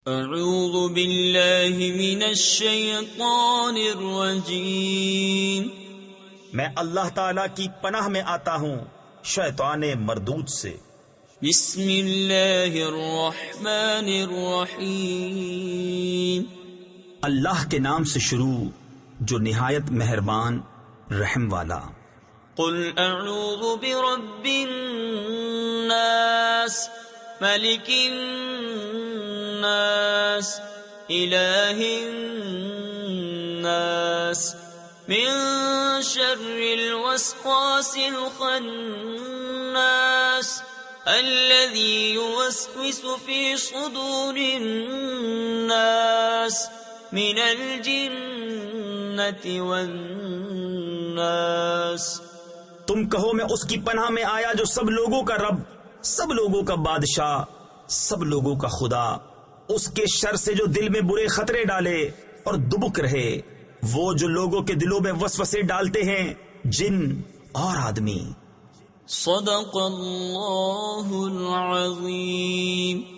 اعوذ باللہ من الشیطان الرجیم، میں اللہ تعالی کی پناہ میں آتا ہوں شیطان مردود سے۔ بسم اللہ الرحمن الرحیم، اللہ کے نام سے شروع جو نہایت مہربان رحم والا۔ قل اعوذ برب الناس ملک الناس الہ الناس من شر الوسواس الخناس الذي يوسوس في صدور الناس من الجنة والناس۔ تم کہو میں اس کی پناہ میں آیا جو سب لوگوں کا رب، سب لوگوں کا بادشاہ، سب لوگوں کا خدا، اس کے شر سے جو دل میں برے خطرے ڈالے اور دبک رہے، وہ جو لوگوں کے دلوں میں وسوسے ڈالتے ہیں، جن اور آدمی۔ صدق اللہ العظیم۔